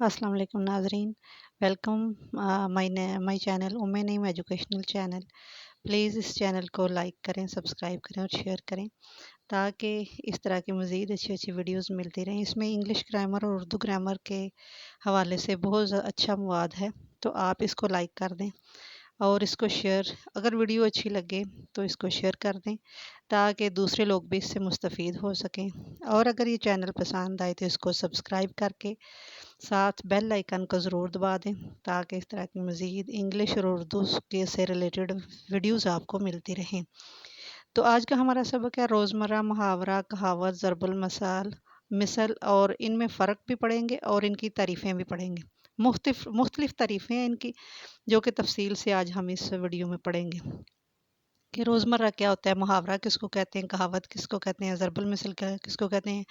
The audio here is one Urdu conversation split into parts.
السلام علیکم ناظرین، welcome my channel name educational channel. Please اس چینل کو لائک کریں، سبسکرائب کریں اور شیئر کریں تاکہ اس طرح کی مزید اچھی اچھی ویڈیوز ملتی رہیں۔ اس میں انگلش گرامر اور اردو گرامر کے حوالے سے بہت اچھا مواد ہے، تو آپ اس کو لائک کر دیں اور اس کو شیئر، اگر ویڈیو اچھی لگے تو اس کو شیئر کر دیں تاکہ دوسرے لوگ بھی اس سے مستفید ہو سکیں۔ اور اگر یہ چینل پسند آئے تو اس کو سبسکرائب کر کے ساتھ بیل آئیکن کو ضرور دبا دیں تاکہ اس طرح کی مزید انگلش اور اردو کے سے ریلیٹڈ ویڈیوز آپ کو ملتی رہیں۔ تو آج کا ہمارا سبق ہے روزمرہ محاورہ، کہاوت، ضرب المثال، مثل، اور ان میں فرق بھی پڑھیں گے اور ان کی تعریفیں بھی پڑھیں گے۔ مختلف تعریفیں ہیں ان کی، جو کہ تفصیل سے آج ہم اس ویڈیو میں پڑھیں گے کہ روزمرہ کیا ہوتا ہے، محاورہ کس کو کہتے ہیں، کہاوت کس کو کہتے ہیں، ضرب المثل کس کو کہتے ہیں،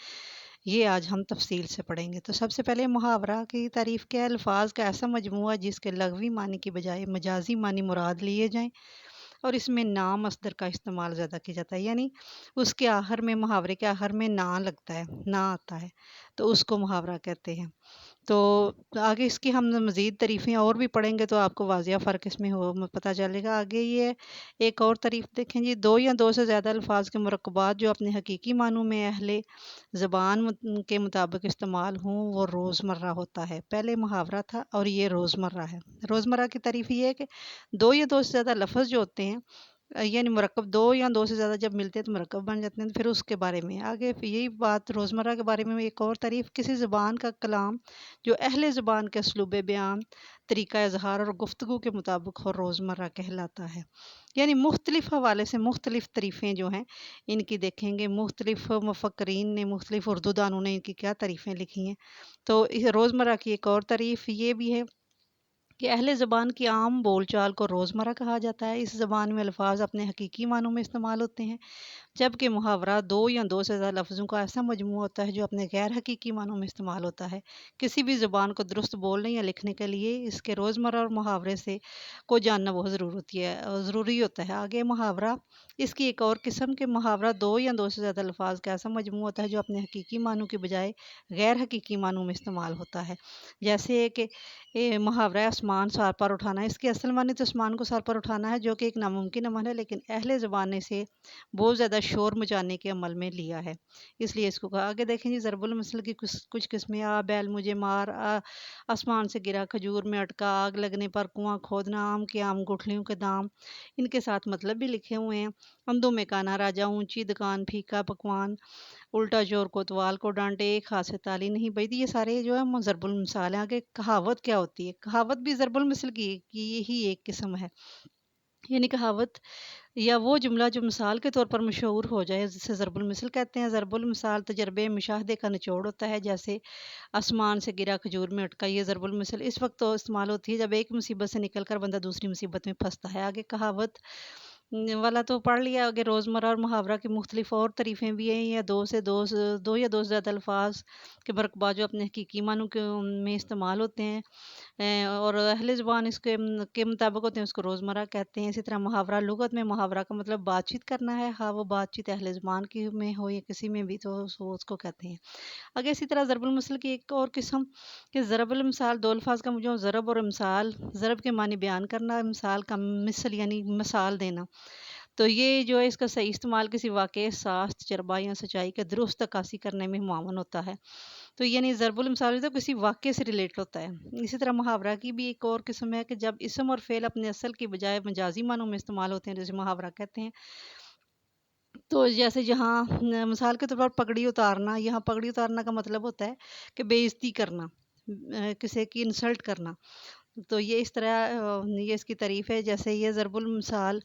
یہ آج ہم تفصیل سے پڑھیں گے۔ تو سب سے پہلے محاورہ کی تعریف کیا ہے؟ الفاظ کا ایسا مجموعہ جس کے لغوی معنی کی بجائے مجازی معنی مراد لیے جائیں اور اس میں نا مصدر کا استعمال زیادہ کیا جاتا ہے، یعنی اس کے آخر میں، محاورے کے آخر میں نا لگتا ہے، نا آتا ہے، تو اس کو محاورہ کہتے ہیں۔ تو آگے اس کی ہم مزید تعریفیں اور بھی پڑھیں گے تو آپ کو واضح فرق اس میں پتہ چلے گا۔ آگے یہ ایک اور تعریف دیکھیں جی، دو یا دو سے زیادہ الفاظ کے مرکبات جو اپنے حقیقی معنوں میں اہل زبان کے مطابق استعمال ہوں وہ روزمرہ ہوتا ہے۔ پہلے محاورہ تھا اور یہ روزمرہ ہے۔ روزمرہ کی تعریف یہ ہے کہ دو یا دو سے زیادہ لفظ جو ہوتے ہیں، یعنی مرکب دو یا دو سے زیادہ جب ملتے ہیں تو مرکب بن جاتے ہیں۔ پھر اس کے بارے میں آگے یہی بات روزمرہ کے بارے میں ایک اور تعریف، کسی زبان کا کلام جو اہل زبان کے اسلوب بیان، طریقہ اظہار اور گفتگو کے مطابق ہو روزمرہ کہلاتا ہے۔ یعنی مختلف حوالے سے مختلف تعریفیں جو ہیں ان کی دیکھیں گے، مختلف مفکرین نے، مختلف اردو دانوں نے ان کی کیا تعریفیں لکھی ہیں۔ تو اس روزمرہ کی ایک اور تعریف یہ بھی ہے کہ اہل زبان کی عام بول چال کو روزمرہ کہا جاتا ہے۔ اس زبان میں الفاظ اپنے حقیقی معنوں میں استعمال ہوتے ہیں، جبکہ محاورہ دو یا دو سے زیادہ لفظوں کا ایسا مجموعہ ہوتا ہے جو اپنے غیر حقیقی معنوں میں استعمال ہوتا ہے۔ کسی بھی زبان کو درست بولنے یا لکھنے کے لیے اس کے روزمرہ اور محاورے سے کو جاننا بہت ضروری ہوتا ہے۔ آگے محاورہ، اس کی ایک اور قسم کے محاورہ دو یا دو سے زیادہ الفاظ کا ایسا مجموعہ ہوتا ہے جو اپنے حقیقی معنوں کے بجائے غیر حقیقی معنوں میں استعمال ہوتا ہے۔ جیسے کہ محاورہ آسمان سار پر اٹھانا، اس کے اصل معنی تو آسمان کو سار پر اٹھانا ہے، جو کہ ایک ناممکن عمل ہے، لیکن اہل زبان نے اسے بہت زیادہ شور مچانے کے عمل میں لیا ہے، اس لیے اس کو کہا۔ آگے دیکھیں جی، ضرب المثل کی کچھ قسمیں، آ بیل مجھے مار، آسمان سے گرا کھجور میں اٹکا، آگ لگنے پر کنواں کھودنا، آم کے آم گٹھلیوں کے دام، ان کے ساتھ مطلب بھی لکھے ہوئے ہیں۔ اندھوں میں کانا راجا، اونچی دکان پھیکا پکوان، الٹا چور کوتوال کو ڈانٹے، ایک ہاتھ سے تالی نہیں بجتی، یہ سارے جو ہے ضرب المثال ہیں۔ آگے کہاوت کیا ہوتی ہے؟ کہاوت بھی ضرب المثل کی ہی ایک قسم ہے، یعنی کہاوت یا وہ جملہ جو مثال کے طور پر مشہور ہو جائے، جسے ضرب المثل کہتے ہیں۔ ضرب المثال تجربے مشاہدے کا نچوڑ ہوتا ہے، جیسے آسمان سے گرا کھجور میں اٹکا، یہ ضرب المثل اس وقت تو استعمال ہوتی ہے جب ایک مصیبت سے نکل کر بندہ دوسری مصیبت میں پھنستا ہے۔ آگے کہاوت والا تو پڑھ لیا۔ آگے روزمرہ اور محاورہ کی مختلف اور تعریفیں بھی ہیں، یا دو یا دو سے زیادہ الفاظ کے مرکبات جو اپنے حقیقی معنوں میں استعمال ہوتے ہیں اور اہل زبان اس کے مطابق ہوتے ہیں، اس کو روزمرہ کہتے ہیں۔ اسی طرح محاورہ لغت میں محاورہ کا مطلب بات چیت کرنا ہے، ہاں وہ بات چیت اہل زبان کی میں ہو یا کسی میں بھی، تو اس کو کہتے ہیں۔ آگے اسی طرح ضرب المثل کی ایک اور قسم کہ ضرب المثال دو الفاظ کا مجموعہ، ضرب اور امثال، ضرب کے معنی بیان کرنا، امثال کا مثل یعنی مثال دینا۔ تو یہ جو ہے اس کا صحیح استعمال کسی واقعے، احساس، تجربہ یا سچائی کے درست عکاسی کرنے میں معاون ہوتا ہے۔ تو یعنی ضرب المثال تو کسی واقعے سے ریلیٹ ہوتا ہے۔ اسی طرح محاورہ کی بھی ایک اور قسم ہے کہ جب اسم اور فعل اپنے اصل کی بجائے مجازی معنوں میں استعمال ہوتے ہیں، جیسے محاورہ کہتے ہیں۔ تو جیسے جہاں مثال کے طور پر پگڑی اتارنا، یہاں پگڑی اتارنا کا مطلب ہوتا ہے کہ بے عزتی کرنا، کسی کی انسلٹ کرنا۔ تو یہ اس طرح یہ اس کی تعریف ہے۔ جیسے یہ ضرب المثال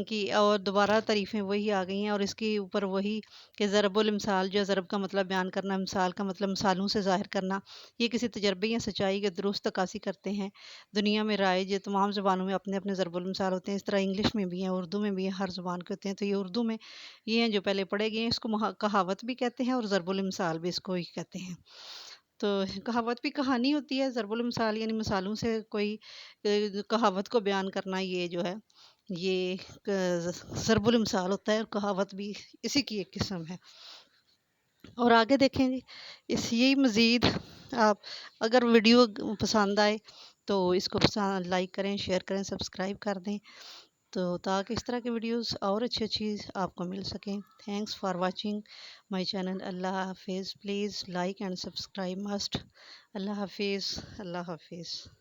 کی اور دوبارہ تعریفیں وہی آ گئی ہیں، اور اس کے اوپر وہی کہ ضرب المثال جو ضرب کا مطلب بیان کرنا، مثال کا مطلب مثالوں سے ظاہر کرنا، یہ کسی تجربے یا سچائی کے درست عکاسی کرتے ہیں۔ دنیا میں رائج تمام زبانوں میں اپنے اپنے ضرب المثال ہوتے ہیں، اس طرح انگلش میں بھی ہیں، اردو میں بھی ہیں، ہر زبان کے ہوتے ہیں۔ تو یہ اردو میں یہ ہیں جو پہلے پڑھے گئے ہیں، اس کو کہاوت بھی کہتے ہیں اور ضرب المثال بھی اس کو ہی کہتے ہیں۔ تو کہاوت بھی کہانی ہوتی ہے، ضرب المثال یعنی مثالوں سے کوئی کہاوت کو بیان کرنا، یہ جو ہے یہ ضرب المثال ہوتا ہے، اور کہاوت بھی اسی کی ایک قسم ہے۔ اور آگے دیکھیں جی، یہی مزید آپ اگر ویڈیو پسند آئے تو اس کو لائک کریں، شیئر کریں، سبسکرائب کر دیں، تو تاکہ اس طرح کی ویڈیوز اور اچھی اچھی آپ کو مل سکیں. Thanks for watching my channel. اللہ حافظ. Please like and subscribe must. اللہ حافظ. اللہ حافظ.